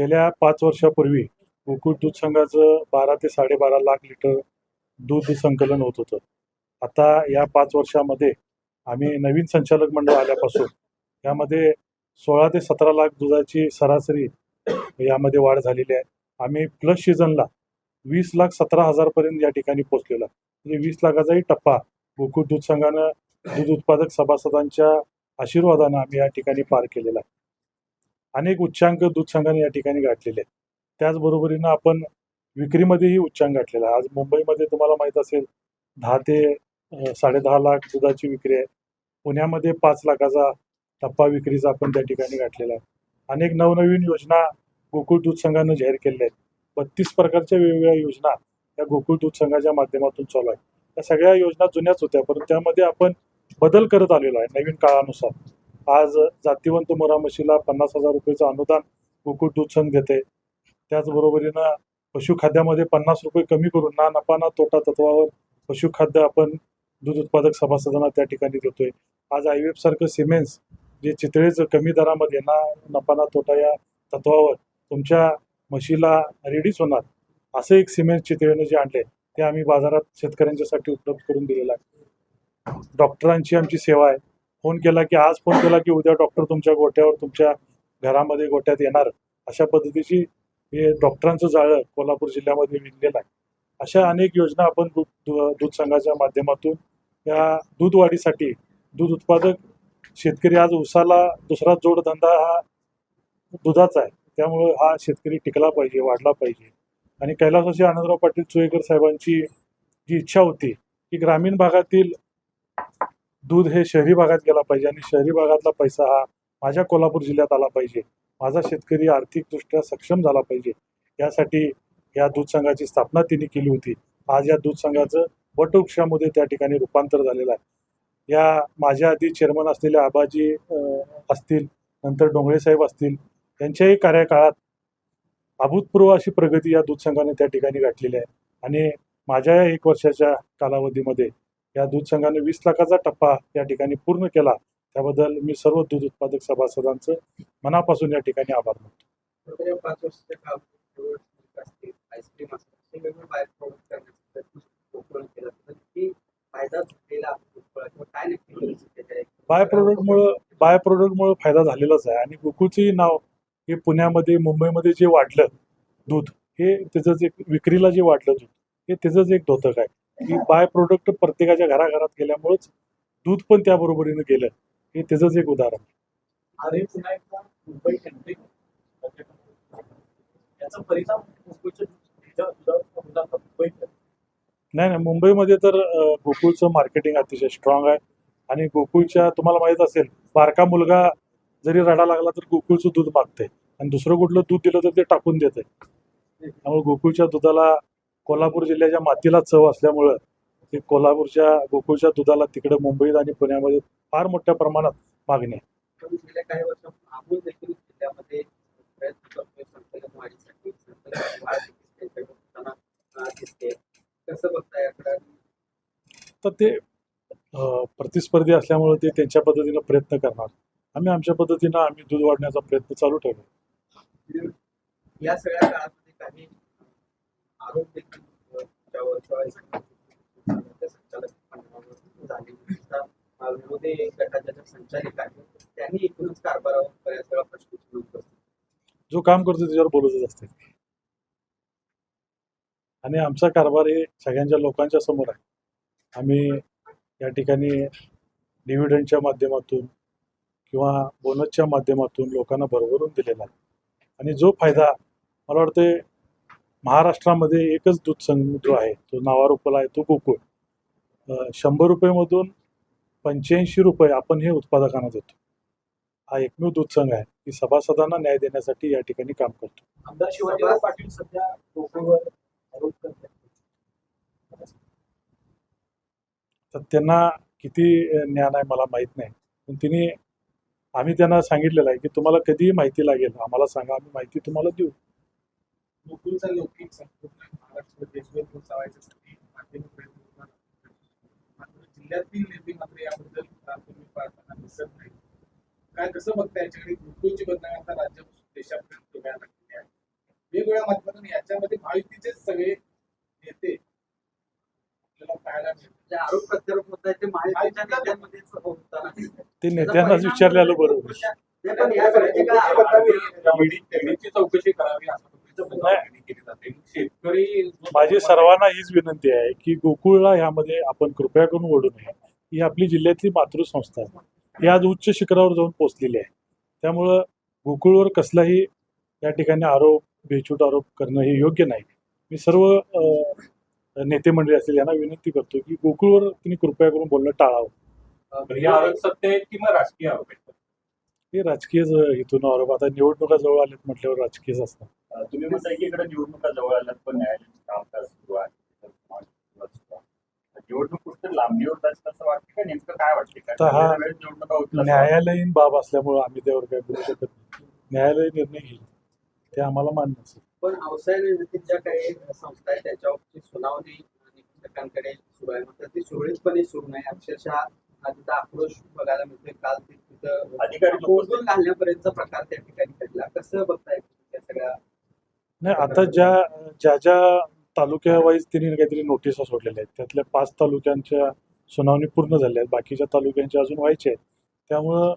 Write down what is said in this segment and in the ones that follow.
गेल्या 5 वर्षापूर्वी गोकुळ दूध संघाचं 12 ते 12.5 लाख लिटर दूध संकलन होत होतं. आता या 5 वर्षामध्ये आम्ही नवीन संचालक मंडळ आल्यापासून यामध्ये 16 ते 17 लाख दुधाची सरासरी यामध्ये वाढ झालेली आहे. आम्ही प्लस सीझनला 20,17,000 या ठिकाणी पोहोचलेलो आहे. म्हणजे 20 लाखाचाही टप्पा गोकुळ दूध संघानं दूध उत्पादक सभासदांच्या आशीर्वादानं आम्ही या ठिकाणी पार केलेला आहे. अनेक उच्चांक दूध संघाने या ठिकाणी गाठलेले आहेत. त्याचबरोबरीनं आपण विक्रीमध्येही उच्चांक गाठलेला आहे. आज मुंबईमध्ये तुम्हाला माहीत असेल 10 ते 10.5 लाख दुधाची विक्री आहे. पुण्यामध्ये 5 लाखाचा टप्पा विक्रीचा आपण त्या ठिकाणी गाठलेला आहे. अनेक नवनवीन योजना गोकुळ दूध संघानं जाहीर केलेल्या आहेत. 32 प्रकारच्या वेगवेगळ्या योजना या गोकुळ दूध संघाच्या माध्यमातून चालू आहेत. त्या सगळ्या योजना जुन्याच होत्या, परंतु त्यामध्ये आपण बदल करत आलेलो आहे नवीन काळानुसार. आज जातीवंत मुर्रा म्हशीला 50,000 रुपयेचं अनुदान गोकुळ दूध संघ देते. त्याचबरोबरीनं पशुखाद्यामध्ये 50 रुपये कमी करून ना नफा ना तोटा तत्वावर पशुखाद्य आपण दूध उत्पादक सभासदांना त्या ठिकाणी देतोय. आज IVF सारखं सिमेंट्स जे चितळेचं कमी दरामध्ये ना नफा ना तोटा या तत्वावर तुमच्या म्हशीला रेडीच होणार असं एक सिमेंट चितळेनं जे आणले ते आम्ही बाजारात शेतकऱ्यांच्यासाठी उपलब्ध करून दिलेलं आहे. डॉक्टरांची आमची सेवा आहे. फोन केला की आज फोन केला की उद्या डॉक्टर तुमच्या गोट्यावर तुमच्या घरामध्ये गोट्यात येणार अशा पद्धतीची हे डॉक्टरांचं जाळं कोल्हापूर जिल्ह्यामध्ये विणलेलं आहे. अशा अनेक योजना आपण दूध संघाच्या माध्यमातून या दूध वाढीसाठी दूध उत्पादक शेतकरी आज उसाला दुसरा जोडधंदा हा दुधाचा आहे. त्यामुळं हा शेतकरी टिकला पाहिजे, वाढला पाहिजे. आणि कैलासवासी आनंदराव पाटील चोईकर साहेबांची जी इच्छा होती की ग्रामीण भागातील दूध हे शहरी भागात गेला पाहिजे आणि शहरी भागातला पैसा हा माझ्या कोल्हापूर जिल्ह्यात आला पाहिजे. माझा शेतकरी आर्थिकदृष्ट्या सक्षम झाला पाहिजे. यासाठी या दूध संघाची स्थापना त्यांनी केली होती. आज या दूध संघाचं वटवृक्षामध्ये त्या ठिकाणी रूपांतर झालेलं आहे. या माझ्या आधी चेअरमन असलेले आबाजी असतील, नंतर डोंगळे साहेब असतील, यांच्याही कार्यकाळात अभूतपूर्व अशी प्रगती या दूध संघाने त्या ठिकाणी गाठलेली आहे. आणि माझ्या या 1 वर्षाच्या कालावधीमध्ये या दूध संघाने 20 लाखाचा टप्पा या ठिकाणी पूर्ण केला. त्याबद्दल मी सर्व दूध उत्पादक सभासदांचं मनापासून या ठिकाणी आभार मानतो. 5 वर्षाच्या कालावधीत असतील आईस्क्रीम असतील वेगवेगळे बाय प्रोडक्ट करण्याचा प्रयत्न केला तर किती फायदा झालेला काय नक्की बाय प्रोडक्टमुळं फायदा झालेलाच आहे. आणि गोकुळचंही नाव हे पुण्यामध्ये मुंबईमध्ये जे वाढलं दूध हे त्याचंच एक विक्रीला जे वाढलं दूध हे त्याचंच एक द्योतक आहे की बाय प्रोडक्ट प्रत्येकाच्या घराघरात गेल्यामुळंच दूध पण त्या बरोबरीनं गेलं हे त्याचंच एक उदाहरण. अरे पुन्हा एकदा मुंबई एंट्री याचा परिणाम नाही, मुंबईमध्ये तर गोकुळचं मार्केटिंग अतिशय स्ट्रॉंग आहे. आणि गोकुळच्या तुम्हाला माहीत असेल बारका मुलगा जरी रडा लागला तर गोकुळचं दूध मागते आणि दुसरं कुठलं दूध दिलं तर ते टाकून देते. त्यामुळे गोकुळच्या दुधाला कोल्हापूर जिल्ह्याच्या मातीला चव असल्यामुळं ते गोकुळच्या दुधाला तिकडे मुंबईत आणि पुण्यामध्ये फार मोठ्या प्रमाणात मागणी आहे. गेल्या काही वर्षांपासून अमूल देखील जिल्ह्यामध्ये प्रयत्न करतोय संकलन वाढीसाठी दिसते. कसं बघताय याकडे? तर ते प्रतिस्पर्धी असल्यामुळे ते त्यांच्या पद्धतीनं प्रयत्न करणार. आम्ही आमच्या पद्धतीनं आम्ही दूध वाढण्याचा प्रयत्न चालू ठेवला. या सगळ्या काळामध्ये काही आरोप देखील विरोधी गटाच्या संचालिक आहेत त्यांनी एकूणच कारभारावर बऱ्याच वेळा प्रश्न सुरू जो काम करतो त्याच्यावर बोलतच असते. आणि आमचा कारभार हे सगळ्यांच्या लोकांच्या समोर आहे. आम्ही या ठिकाणी डिव्हिडंडच्या माध्यमातून किंवा बोनसच्या माध्यमातून लोकांना भरभरून दिलेला आहे. आणि जो फायदा मला वाटते महाराष्ट्रामध्ये एकच दूध संघ जो आहे तो नावारूपाला आहे तो गोकुळ. 100 रुपयेमधून 85 रुपये आपण हे उत्पादकांना देतो. हा एकमेव दूध संघ आहे की सभासदांना न्याय देण्यासाठी या ठिकाणी काम करतो. आमदार शिवाजीराव पाटील सध्या गोकुळवर आरोप करतात. तर त्यांना किती ज्ञान आहे मला माहीत नाही, पण आम्ही त्यांना सांगितलेलं आहे की तुम्हाला कधीही माहिती लागेल आम्हाला सांगा, आम्ही माहिती तुम्हाला देऊ. गोकुळचा लौकिक संपूर्ण महाराष्ट्र देशभर चालवायच्यासाठी जिल्ह्यातील नेते मात्र याबद्दल तुम्ही पाहताना दिसत नाही. काय कसं बघता याच्याकडे गोकुळची बदनामी आता राज्यापासून देशापर्यंत वेगवेगळ्या माध्यमातून याच्यामध्ये महायुतीचे सगळे नेते आपल्याला पाहायला मिळतात. जे आरोप प्रत्यारोप होत आहेत ते महायुतीच्या नेत्यांमध्येच होताना दिसतात. ते नेत्यांनाच विचारलेलं बरोबर. नाही, पण या सगळ्याची काय ईडीची चौकशी करावी असं पद्धतीचं मागणी केली जाते. शेतकरी माझी सर्वांना हीच विनंती आहे की गोकुळला ह्यामध्ये आपण कृपया करून ओढू नये. ही आपली जिल्ह्यातली मातृसंस्था आहे. ही आज उच्च शिखरावर जाऊन पोहोचलेली आहे. त्यामुळं गोकुळवर कसलाही या ठिकाणी आरोप बेछूट आरोप करणं हे योग्य नाही. मी सर्व नेते मंडळी असतील यांना विनंती करतो की गोकुळवर तुम्ही कृपया करून बोलणं टाळावं. हे आरोप सत्य आहेत किंवा राजकीय आरोप आहेत? हे राजकीय हेतून आरोप आता निवडणुका जवळ आल्यात म्हटल्यावर राजकीयच असतात. तुम्ही म्हणताय की इकडे निवडणुका जवळ आल्यात पण न्यायालयाचं कामकाज सुरू आहे. निवडणूक कुठं लांबणीवर जायचं असं वाटतं का नेमकं काय वाटते तर हा का वेळेस निवडणुका होतील असं वाटतं? न्यायालयीन बाब असल्यामुळं आम्ही त्यावर काय बोलू शकत नाही. न्यायालय निर्णय घेईल ते आम्हाला मान्य असेल. पण व्यवसाय निर्मितीच्या काही संस्था आहेत त्याच्यावरची सुनावणी निरीक्षकांकडे सुरू आहे, मात्र ती सुरळीतपणे सुरू नाही. अक्षरशः तिथं आक्रोश बघायला मिळतोय. काल ते तिथं अधिकारी लोक कोर्टून घालण्यापर्यंतचा प्रकार त्या ठिकाणी घडला. कसं बघताय त्या सगळ्या? नाही, आता ज्या ज्या तालुक्या वाईज त्यांनी काहीतरी नोटिसा सोडलेल्या आहेत त्यातल्या 5 तालुक्यांच्या सुनावणी पूर्ण झाल्या आहेत. बाकीच्या तालुक्यांच्या अजून व्हायच्या आहेत. त्यामुळं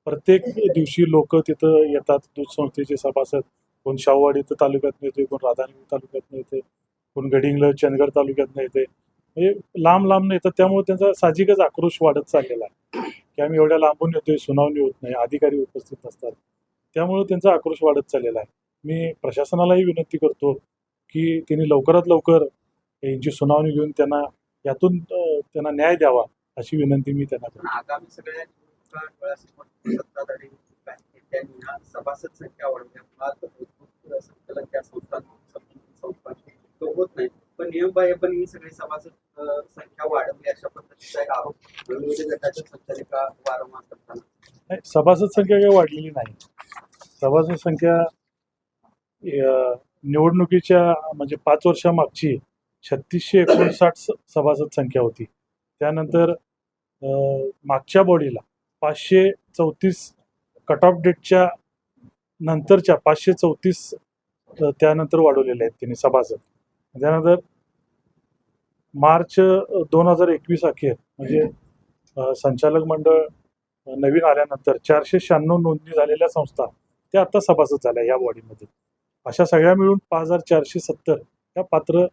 प्रत्येक दिवशी लोक तिथं येतात. दूध संस्थेचे सभासद कोण शाहूवाडी तालुक्यातनं येते, कोण राधानगरी तालुक्यातनं येते, कोण गडिंग्लज चंदगड तालुक्यातनं येते. म्हणजे लांब लांब येतात. त्यामुळे त्यांचा साहजिकच आक्रोश वाढत चाललेला आहे की आम्ही एवढ्या लांबून येतोय, सुनावणी होत नाही, अधिकारी उपस्थित नसतात. त्यामुळे त्यांचा आक्रोश वाढत चाललेला आहे. मी प्रशासनालाही विनंती करतो की त्यांनी लवकरात लवकर यांची सुनावणी घेऊन त्यांना यातून त्यांना न्याय द्यावा अशी विनंती मी त्यांना करतो. पण आगामी सगळ्या निवडणुका डोळ्यासमोर सत्ताधारी त्यांनी सभासद संख्या वाढवण्यात संकलन त्या संस्थांची तो होत नाही. पण नियमबाह्यपणे ही सगळी सभासद संख्या वाढवली अशा पद्धतीचा एक आरोप विरोधी गटाच्या संचालिका वारंवार करताना. नाही, सभासद संख्या काही वाढलेली नाही. सभासद संख्या निवडणुकीच्या म्हणजे 5 वर्षामागची 3659 सभासद संख्या होती. त्यानंतर मागच्या बॉडीला 534 कट ऑफ डेटच्या नंतरच्या 534 त्यानंतर वाढवलेले आहेत त्यांनी सभासद. त्यानंतर मार्च 2021 अखेर म्हणजे संचालक मंडळ नवीन आल्यानंतर 496 नोंदणी झालेल्या संस्था त्या आता सभासद झाल्या या बॉडीमध्ये. अशा सगळ्या मिळून 5470 या पात्र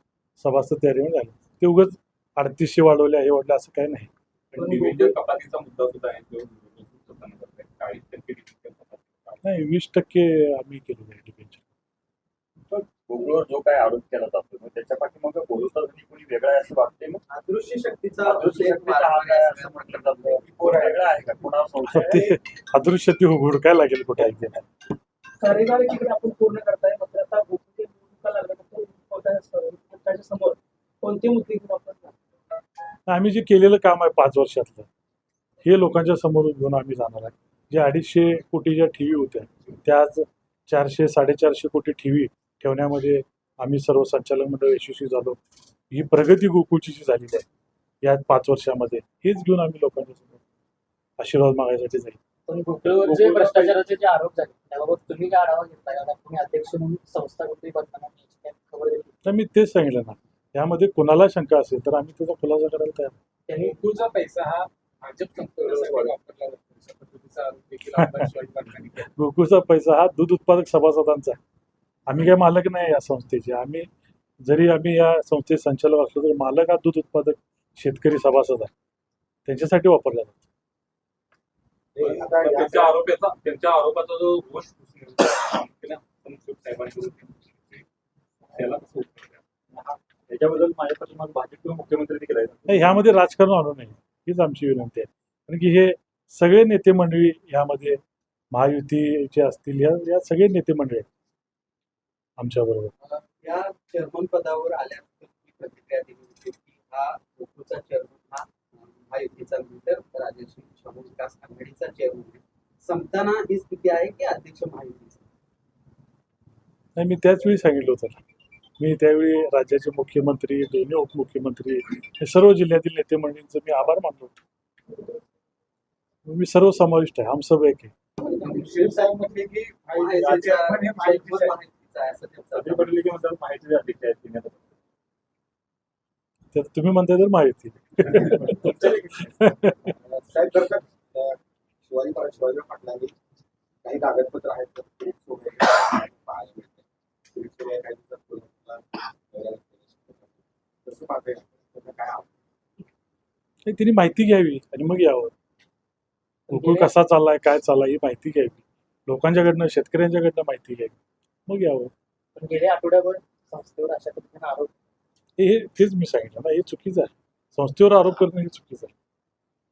सभासद त्या ठिकाणी झाले. ते उगाच 3800 वाढवले हे वाढले असं काही नाही. पण डिव्हिजन कपातीचा मुद्दा सुद्धा आहे जो होताना करताय. 40% डिव्हिजन कपाती. नाही, 20% आम्ही केलेलं आहे डिपेंड. गोकुळवर जो काय आरोप केला जातो मग त्याच्या पाठीमागे बोलवतात कोणी वेगळा आहे असं वाटतंय. मग अदृश्य शक्तीचा अदृश्य शक्तीचा हात आहे असं म्हटलं जातं की कोण वेगळा आहे का कोणावर संशय आहे? ते अदृश्य ती हुडकायला लागेल कुठे आहे ते. कार्यकाळ आपण पूर्ण करताय मात्र आता गोकुळच्या निवडणुका लागल्यानंतर त्याच्या समोर कोणते मुद्दे घेऊन आपण आम्ही जे केलेलं काम आहे 5 वर्षातलं हे लोकांच्या समोर घेऊन आम्ही जाणार आहे. जे 250 कोटीच्या ठेवी होत्या त्या आज 400 450 कोटी ठेवी ठेवण्यामध्ये आम्ही सर्व संचालक मंडळ यशस्वी झालो. ही प्रगती गोकुळची जी झालेली आहे या 5 वर्षामध्ये हेच घेऊन आम्ही लोकांच्या समोर आशीर्वाद मागायसाठी जाईल. पण गोकुळवर जे भ्रष्टाचाराचे जे आरोप झाले त्याबाबत तुम्ही काय आढावा घेतला का? तुम्ही अध्यक्ष म्हणून संस्था कुठली बनताना खबर दिली? तर मी तेच सांगितलं ना, यामध्ये कोणाला शंका असेल तर आम्ही त्याचा खुलासा करायला तयार. त्यांनी गोकुळचा पैसा हा भाजप संपवण्यासाठी वापरला जातो अशा पद्धतीचा आरोप देखील आमदार शिवाजी पाटलांनी केला. गोकुळचा पैसा हा दूध उत्पादक सभासदांचा आहे. आम्ही काय मालक नाही या संस्थेचे. जरी आम्ही या संस्थेचे संचालक असलो तरी मालक हा दूध उत्पादक शेतकरी सभासद आहे. त्यांच्यासाठी वापरला जातो. त्यांच्या आरोपाचा जो रोष साहेबांनी त्याला कसं उत्तर द्यावं? त्याच्याबद्दल माझ्या पाठीमागे भाजप किंवा मुख्यमंत्री देखील आहेत. नाही, ह्यामध्ये राजकारण आणू नये हीच आमची विनंती आहे. कारण की हे सगळे नेते मंडळी ह्यामध्ये महायुतीचे असतील या सगळे नेते मंडळी आहेत आमच्याबरोबर. या चेअरमन पदावर आल्यानंतर तुम्ही प्रतिक्रिया दिली होती की हा गोकुळचा चेअरमन हा महायुतीचा नंतर राजश्री शाहू विकास आघाडीचा चेअरमन आहे. संपताना ही स्थिती आहे की अध्यक्ष महायुतीचा? नाही, मी त्याच वेळी सांगितलं होतं. मी त्यावेळी राज्याचे मुख्यमंत्री, दोन्ही उपमुख्यमंत्री हे सर्व जिल्ह्यातील नेते मंडळींचं मी आभार मानलो होतो. मी सर्व समाविष्ट आहे. हम सब एक आहे. शिवसाहेब म्हटले की चेअरमन हे महायुतीचे आहेत. चुकीचं आहे असं त्यांचं सध्या पडले की म्हणतात माहिती अध्यक्ष आहेत तिने तर तुम्ही म्हणताय तर माहिती साहेब जर का शिवाजी पाटलांनी काही कागदपत्र आहेत तर ते सोडवले पाहायला मिळते. ते सोडवले काही दिवसात कोल्हापूरला वगैरे तसं पाहतोय त्यांना काय आवडतं. तिने माहिती घ्यावी आणि मग यावं. गोकुळ कसा चाललाय काय चाललाय ही माहिती घ्यावी. लोकांच्याकडनं शेतकऱ्यांच्याकडनं माहिती घ्यावी मग यावं. पण गेल्या आठवड्याभर संस्थेवर अशा पद्धतीने आरोप तेच मी सांगितलं ना, हे चुकीचं आहे. संस्थेवर आरोप करणं हे चुकीचं आहे.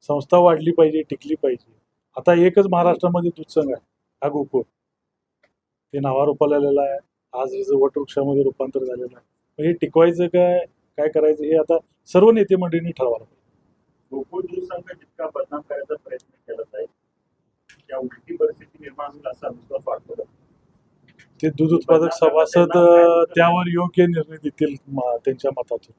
संस्था वाढली पाहिजे, टिकली पाहिजे. आता एकच महाराष्ट्रामध्ये दूध संघ आहे, हा गोकुळ. ते नावारूपाला आलेला आहे, आज याचं वटवृक्षामध्ये रूपांतर झालेलं आहे. मग हे टिकवायचं काय करायचं हे आता सर्व नेते मंडळींनी ठरवायला पाहिजे. गोकुळ दूध संघ जितका बदनाम करायचा प्रयत्न केला जाईल त्या उलटी परिस्थिती निर्माण होईल असा विश्वास वाटतो. ते दूध उत्पादक सभासद त्यावर योग्य निर्णय देतील त्यांच्या मतातून.